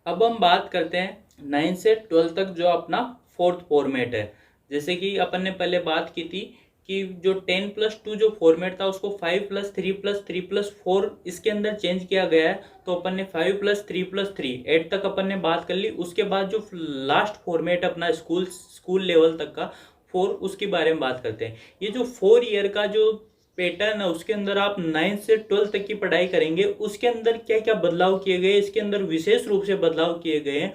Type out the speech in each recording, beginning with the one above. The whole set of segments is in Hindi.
अब हम बात करते हैं 9 से 12 तक जो अपना फोर्थ फॉर्मेट है। जैसे कि अपन ने पहले बात की थी कि जो 10+2 जो फॉर्मेट था उसको 5+3+3+4 इसके अंदर चेंज किया गया है। तो अपन ने 5+3+3 8 तक अपन ने बात कर ली। उसके बाद जो लास्ट फॉर्मेट अपना स्कूल लेवल तक का 4, उसके बारे में बात करते हैं। ये जो 4 ईयर का जो पैटर्न है उसके अंदर आप 9 से 12 तक की पढ़ाई करेंगे। उसके अंदर क्या क्या बदलाव किए गए, इसके अंदर विशेष रूप से बदलाव किए गए हैं।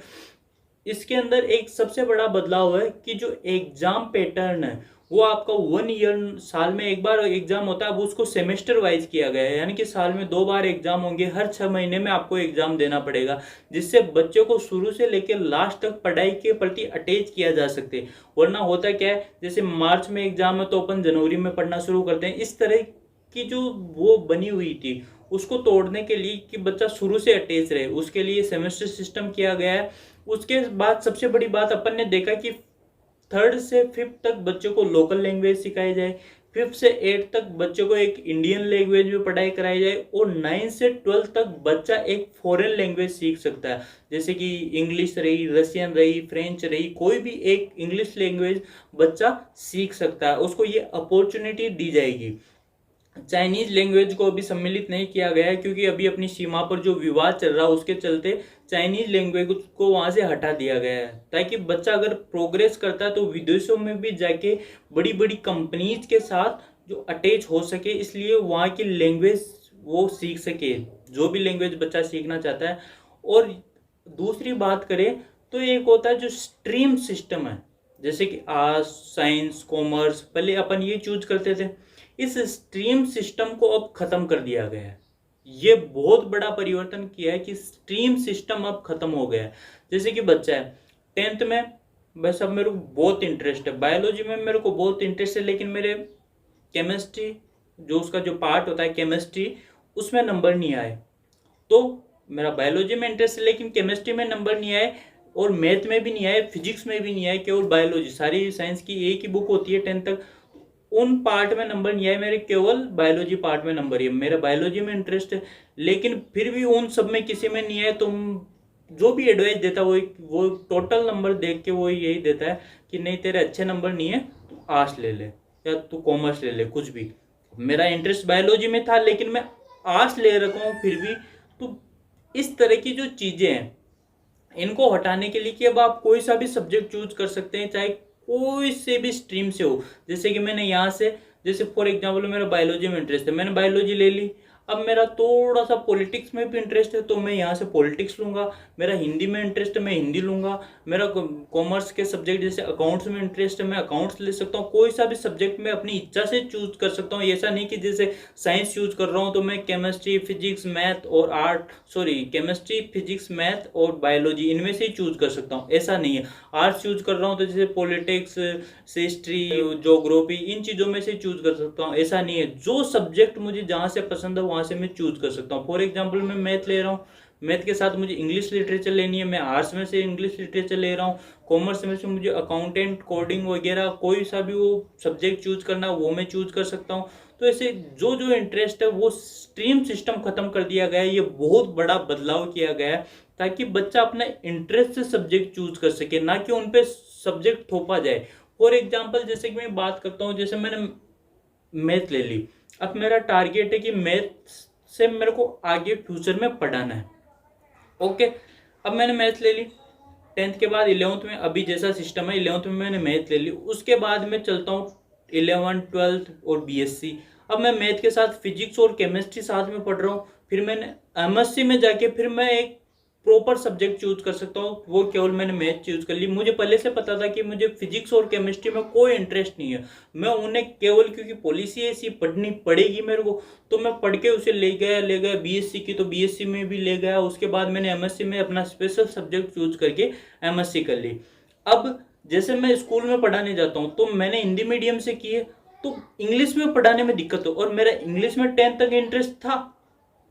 इसके अंदर एक सबसे बड़ा बदलाव है कि जो एग्जाम पैटर्न है वो आपका 1 ईयर, साल में एक बार एग्जाम होता है, वो उसको सेमेस्टर वाइज किया गया है। यानी कि साल में 2 बार एग्जाम होंगे, हर 6 महीने में आपको एग्जाम देना पड़ेगा, जिससे बच्चों को शुरू से लेकर लास्ट तक पढ़ाई के प्रति अटैच किया जा सकते। वरना होता क्या है, जैसे मार्च में एग्जाम है तो अपन जनवरी में पढ़ना शुरू करते हैं। इस तरह की जो वो बनी हुई थी उसको तोड़ने के लिए कि बच्चा शुरू से अटैच रहे, उसके लिए सेमेस्टर सिस्टम किया गया है। उसके बाद सबसे बड़ी बात अपन ने देखा कि 3rd से 5th तक बच्चों को लोकल लैंग्वेज सिखाई जाए, 5th से 8th तक बच्चों को एक इंडियन लैंग्वेज में पढ़ाई कराई जाए, और 9 से 12 तक बच्चा एक फॉरेन लैंग्वेज सीख सकता है। जैसे कि इंग्लिश रही, रशियन रही, फ्रेंच रही, कोई भी एक इंग्लिश लैंग्वेज बच्चा सीख सकता है, उसको ये अपॉर्चुनिटी दी जाएगी। चाइनीज लैंग्वेज को अभी सम्मिलित नहीं किया गया है, क्योंकि अभी अपनी सीमा पर जो विवाद चल रहा है उसके चलते चाइनीज लैंग्वेज को वहां से हटा दिया गया है, ताकि बच्चा अगर प्रोग्रेस करता है तो विदेशों में भी जाके बड़ी बड़ी कंपनीज के साथ जो अटैच हो सके, इसलिए वहाँ की लैंग्वेज वो सीख सके, जो भी लैंग्वेज बच्चा सीखना चाहता है। और दूसरी बात करें तो एक होता है जो स्ट्रीम सिस्टम है, जैसे कि आर्ट्स, साइंस, कॉमर्स, पहले अपन ये चूज करते थे। इस स्ट्रीम सिस्टम को अब खत्म कर दिया गया है। ये बहुत बड़ा परिवर्तन किया है कि स्ट्रीम सिस्टम अब खत्म हो गया है। जैसे कि बच्चा है 10th में, बस अब मेरे को बहुत इंटरेस्ट है बायोलॉजी में, मेरे को बहुत इंटरेस्ट है, लेकिन मेरे केमिस्ट्री जो उसका जो पार्ट होता है केमिस्ट्री, उसमें नंबर नहीं आए। तो मेरा बायोलॉजी में इंटरेस्ट है लेकिन केमिस्ट्री में नंबर नहीं आए, और मैथ में भी नहीं आए, फिजिक्स में भी नहीं आए, केवल बायोलॉजी, सारी साइंस की एक ही बुक होती है 10th तक, उन पार्ट में नंबर नहीं आए मेरे, केवल बायोलॉजी पार्ट में नंबर है। मेरा बायोलॉजी में इंटरेस्ट है लेकिन फिर भी उन सब में किसी में नहीं है। तो जो भी एडवाइस देता है वो टोटल नंबर देख के वो यही देता है कि नहीं तेरे अच्छे नंबर नहीं है, तू आर्ट्स ले ले या तू कॉमर्स ले ले, कुछ भी। मेरा इंटरेस्ट बायोलॉजी में था लेकिन मैं आर्ट्स ले रखा हूँ फिर भी। तो इस तरह की जो चीजें हैं इनको हटाने के लिए कि अब आप कोई सा भी सब्जेक्ट चूज कर सकते हैं, चाहे कोई से भी स्ट्रीम से हो। जैसे कि मैंने यहाँ से, जैसे फॉर एग्जाम्पल मेरा बायोलॉजी में इंटरेस्ट है, मैंने बायोलॉजी ले ली। अब मेरा थोड़ा सा पॉलिटिक्स में भी इंटरेस्ट है तो मैं यहाँ से पॉलिटिक्स लूंगा। मेरा हिंदी में इंटरेस्ट है, मैं हिंदी लूंगा। मेरा कॉमर्स के सब्जेक्ट जैसे अकाउंट्स में इंटरेस्ट है, मैं अकाउंट्स ले सकता हूँ। कोई सा भी सब्जेक्ट मैं अपनी इच्छा से चूज कर सकता हूँ। ऐसा नहीं कि जैसे साइंस चूज कर रहा हूँ तो मैं केमिस्ट्री, फिजिक्स, मैथ और केमिस्ट्री, फिजिक्स, मैथ और बायोलॉजी इनमें से ही चूज कर सकता हूँ, ऐसा नहीं है। आर्ट्स चूज कर रहा हूँ तो जैसे पॉलिटिक्स, हिस्ट्री, ज्योग्राफी, इन चीजों में से चूज कर सकता हूँ, ऐसा नहीं है। जो सब्जेक्ट मुझे जहां से पसंद है वहां से मैं चूज कर सकता हूँ। फॉर एग्जाम्पल मैं मैथ ले रहा हूँ, मैथ के साथ मुझे इंग्लिश लिटरेचर लेनी है, मैं आर्ट्स में से इंग्लिश लिटरेचर ले रहा हूँ। कॉमर्स में से मुझे अकाउंटेंट, कोडिंग वगैरह कोई सा भी वो सब्जेक्ट चूज करना वो मैं चूज कर सकता हूँ। तो ऐसे जो जो इंटरेस्ट है वो स्ट्रीम सिस्टम खत्म कर दिया गया है। ये बहुत बड़ा बदलाव किया गया है ताकि बच्चा अपना इंटरेस्ट से सब्जेक्ट चूज कर सके, ना कि उन पे सब्जेक्ट थोपा जाए। फॉर एग्जाम्पल जैसे कि मैं बात करता हूँ, जैसे मैंने मैथ ले ली। अब मेरा टारगेट है कि मैथ से मेरे को आगे फ्यूचर में पढ़ाना है। ओके, अब मैंने मैथ ले ली। 10th के बाद 11th में अभी जैसा सिस्टम है, 11th में मैंने मैथ ले ली। उसके बाद मैं चलता हूँ 11th, 12th और बीएससी। अब मैं मैथ के साथ फिजिक्स और केमिस्ट्री साथ में पढ़ रहा हूँ। फिर मैंने एमएससी में जाके फिर मैं एक प्रॉपर सब्जेक्ट चूज कर सकता हूँ, वो केवल मैंने मैथ चूज कर ली। मुझे पहले से पता था कि मुझे फिजिक्स और केमिस्ट्री में कोई इंटरेस्ट नहीं है, मैं उन्हें केवल क्योंकि पॉलिसी ऐसी पढ़नी पड़ेगी मेरे को तो मैं पढ़ के उसे ले गया बीएससी की, तो बीएससी में भी ले गया। उसके बाद मैंने एमएससी में अपना स्पेशल सब्जेक्ट चूज करके एमएससी कर ली। अब जैसे मैं स्कूल में पढ़ाने जाता हूँ तो मैंने हिंदी मीडियम से की है, तो इंग्लिश में पढ़ाने में दिक्कत हो, और मेरा इंग्लिश में 10th तक इंटरेस्ट था।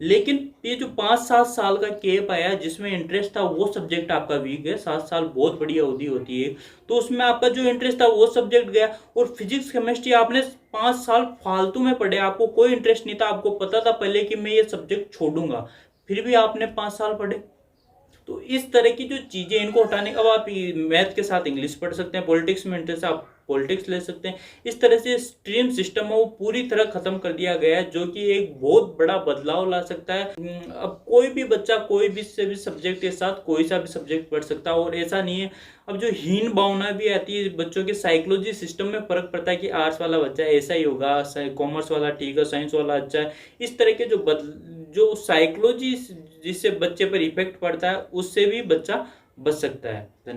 लेकिन ये जो 5-7 साल का गैप आया जिसमें इंटरेस्ट था वो सब्जेक्ट आपका वीक है। 7 साल बहुत बड़ी अवधि होती है, तो उसमें आपका जो इंटरेस्ट था वो सब्जेक्ट गया। और फिजिक्स, केमिस्ट्री आपने 5 साल फालतू में पढ़े, आपको कोई इंटरेस्ट नहीं था, आपको पता था पहले कि मैं ये सब्जेक्ट छोड़ूंगा, फिर भी आपने 5 साल पढ़े। तो इस तरह की जो चीज़ें इनको हटाने, अब आप मैथ के साथ इंग्लिश पढ़ सकते हैं, पॉलिटिक्स में इंटरेस्ट आप पॉलिटिक्स ले सकते हैं। इस तरह से स्ट्रीम सिस्टम है वो पूरी तरह खत्म कर दिया गया है, जो कि एक बहुत बड़ा बदलाव ला सकता है। अब कोई भी बच्चा कोई भी से भी सब्जेक्ट के साथ कोई सा भी सब्जेक्ट पढ़ सकता है, और ऐसा नहीं है। अब जो हीन भावना भी आती है बच्चों के साइकोलॉजी सिस्टम में फर्क पड़ता है कि आर्ट्स वाला बच्चा ऐसा ही होगा, कॉमर्स वाला ठीक है, साइंस वाला अच्छा है। इस तरह के जो साइकोलॉजी जिससे बच्चे पर इफेक्ट पड़ता है, उससे भी बच्चा बच सकता है।